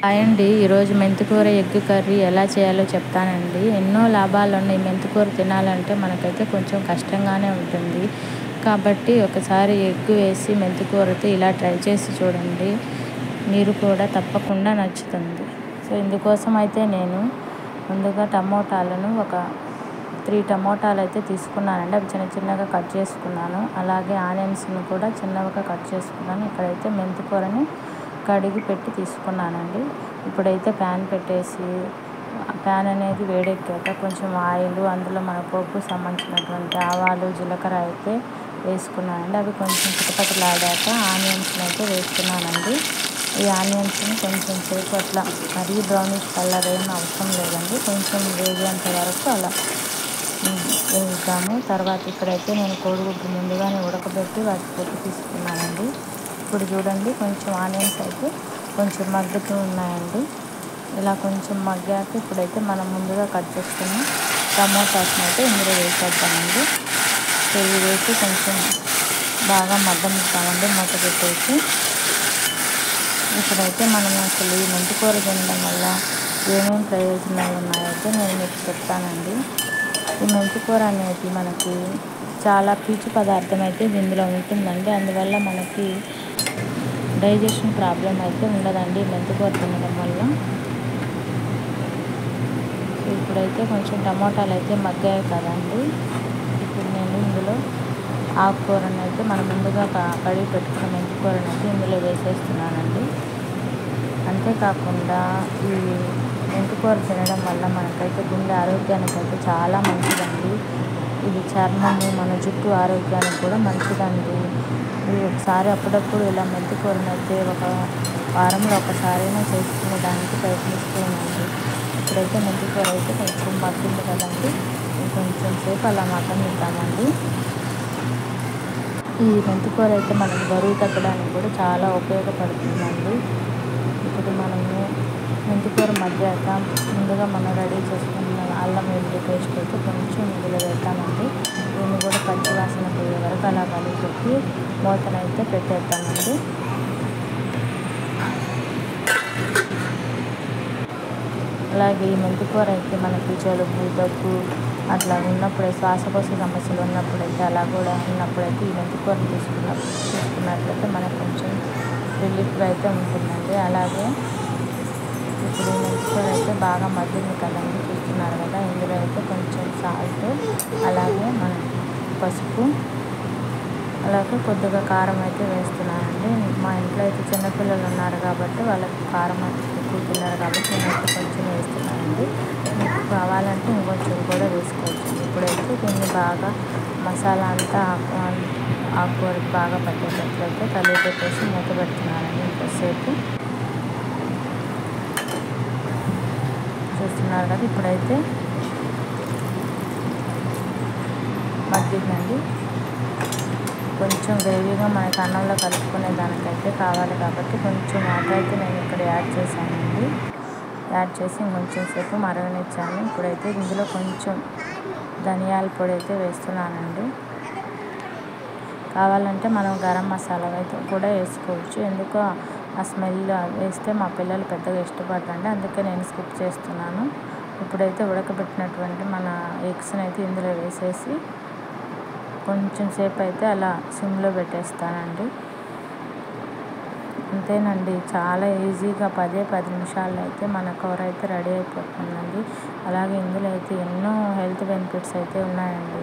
Hi అండి. ఈరోజు మెంతికూర ఎగ్ కర్రీ ఎలా చేయాలో చెప్తానండి. ఎన్నో లాభాలు ఉన్నాయి. మెంతికూర తినాలంటే మనకైతే కొంచెం కష్టంగానే ఉంటుంది. కాబట్టి ఒకసారి ఎగ్ వేసి మెంతికూరతో ఇలా ట్రై చేసి చూడండి. మీరు కూడా తప్పకుండా నచ్చుతుంది. సో ఇందుకోసం అయితే నేను ముందుగా టమోటాలను ఒక 3 టమోటాలు అయితే తీసుకున్నానండి. అవి చిన్న చిన్నగా కట్ చేసుకున్నాను. అలాగే ఆనియన్స్ని కూడా చిన్నగా కట్ చేసుకున్నాను. ఇక్కడైతే మెంతికూరని కడిగి పెట్టి తీసుకున్నానండి. ఇప్పుడైతే ప్యాన్ పెట్టేసి ప్యాన్ అనేది వేడెక్కాక కొంచెం ఆయిల్, అందులో మన పోపు సంబంధించినటువంటి ఆవాలు, జీలకర్ర అయితే వేసుకున్నానండి. అవి కొంచెం చిటపటలాడాక ఆనియన్స్ని అయితే వేసుకున్నానండి. ఈ ఆనియన్స్ని కొంచెం సేపు అట్లా మరీ బ్రౌనిష్ కలర్ ఏం అవసరం లేదండి. కొంచెం వేగేంత వరకు అలా వేద్దాము. తర్వాత ఇక్కడైతే నేను కోడిగుడ్లు ముందుగానే ఉడకబెట్టి వాటి పొట్టు తీసుకున్నానండి. ఇప్పుడు చూడండి కొంచెం ఆనియన్స్ అయితే కొంచెం మగ్గుతూ ఉన్నాయండి. ఇలా కొంచెం మగ్గాక ఇప్పుడైతే మనం ముందుగా కట్ చేసుకుని టమోటాస్ని అయితే ఇందులో వేసేద్దామండి. ఇవి వేసి కొంచెం బాగా మగ్గనిద్దామండి మూత పెట్టేసి. ఇప్పుడైతే మనం అసలు ఈ మెంతికూర తినడం వల్ల ఏమేమి ప్రయోజనాలు ఉన్నాయైతే నేను మీకు చెప్తానండి. ఈ మెంతికూర అనేది మనకి చాలా పీచు పదార్థం అయితే ఇందులో ఉంటుందండి. అందువల్ల మనకి డైజెషన్ ప్రాబ్లం అయితే ఉండదండి మెంతికూర తినడం వల్ల. ఇప్పుడైతే కొంచెం టమోటాలు అయితే మగ్గాయి కదండి. ఇప్పుడు నేను ఇందులో ఆకుకూరను అయితే మనం ముందుగా కడిగి పెట్టుకున్న మెంతికూరను అయితే ఇందులో వేసేస్తున్నానండి. అంతేకాకుండా ఈ మెంతికూర తినడం వల్ల మనకైతే గుండె ఆరోగ్యానికి అయితే చాలా మంచిదండి. ఇది చర్మము, మన జుట్టు ఆరోగ్యానికి కూడా మంచిదండి. ఇది ఒకసారి అప్పుడప్పుడు ఇలా మెంతికూరను అయితే ఒక వారంలో ఒకసారైనా చేసుకునే దానికి ప్రయత్నిస్తూ ఉండండి. ఇప్పుడైతే మెంతికూర అయితే కొంచెం మగ్గింది కదండి. కొంచెం సేపు అలా మగ్గనిద్దామండి. ఈ మెంతికూర అయితే మనకు బరువు తగ్గడానికి కూడా చాలా ఉపయోగపడుతుందండి. ఇప్పుడు మనము మెంతికూర మగ్గాక ముందుగా మనం రెడీ చేసుకున్న అల్లం వెల్లుల్లి పేస్ట్ అయితే కొంచెం ఇందులో వేద్దామండి. దీన్ని కూడా పచ్చి వాసన పోయే వరకు అలా కలిపెట్టి మూతనైతే పెట్టేద్దామండి. అలాగే ఈ మెంతికూర అయితే మనకి జలుబు, దగ్గు అట్లా ఉన్నప్పుడే, శ్వాసకోశ సమస్యలు ఉన్నప్పుడైతే అలా కూడా ఉన్నప్పుడైతే ఈ మెంతికూర తీసుకున్నట్లయితే మనకు కొంచెం రిలీఫ్గా అయితే ఉంటుందండి. అలాగే ఇప్పుడు ఈ మెంతికూర అయితే బాగా మగ్గింది కదండి, చూస్తున్నారు కదా. ఇందులో అయితే కొంచెం సాల్ట్, అలాగే మనం పసుపు, అలాగే కొద్దిగా కారం అయితే వేస్తున్నానండి. మా ఇంట్లో అయితే చిన్నపిల్లలు ఉన్నారు కాబట్టి వాళ్ళకి కారం ఎక్కువ తిన్నారు కాబట్టి నేనైతే కొంచెం వేస్తున్నానండి. మీకు కావాలంటే ఇంకొంచెం కూడా వేసుకోవచ్చు. ఇప్పుడైతే దీన్ని బాగా మసాలా అంతా ఆకుకూరకి బాగా పట్టేటట్లయితే కలిపి పెట్టేసి మూత పెడుతున్నానండి. ఇంకొంతసేపు చూస్తున్నారు కదా. ఇప్పుడైతే మగ్గిందండి. కొంచెం గ్రేవీగా మనకి అన్నంలో కలుపుకునే దానికైతే కావాలి కాబట్టి కొంచెం వాటర్ అయితే నేను ఇక్కడ యాడ్ చేశానండి. యాడ్ చేసి కొంచెం సేపు మరగనిచ్చాను. ఇప్పుడైతే ఇందులో కొంచెం ధనియాల పొడి అయితే వేస్తున్నానండి. కావాలంటే మనం గరం మసాలా అయితే కూడా వేసుకోవచ్చు. ఎందుకో ఆ స్మెల్ వేస్తే మా పిల్లలు పెద్దగా ఇష్టపడరండి, అందుకే నేను స్కిప్ చేస్తున్నాను. ఇప్పుడైతే ఉడకబెట్టినటువంటి మన ఎగ్స్ని అయితే ఇందులో వేసేసి కొంచెం సేపు అయితే అలా సిమ్లో పెట్టేస్తానండి. అంతేనండి, చాలా ఈజీగా 10 నిమిషాల్లో అయితే మన కూర అయితే రెడీ అయిపోతుందండి. అలాగే ఇందులో అయితే ఎన్నో హెల్త్ బెనిఫిట్స్ అయితే ఉన్నాయండి.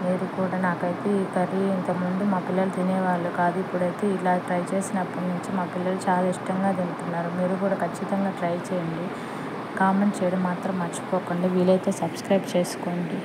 మీరు కూడా, నాకైతే ఈ కర్రీ ఇంతకుముందు మా పిల్లలు తినేవాళ్ళు కాదు. ఇప్పుడైతే ఇలా ట్రై చేసినప్పటి నుంచి మా పిల్లలు చాలా ఇష్టంగా తింటున్నారు. మీరు కూడా ఖచ్చితంగా ట్రై చేయండి. కామెంట్ చేయడం మాత్రం మర్చిపోకండి. వీలైతే సబ్స్క్రైబ్ చేసుకోండి.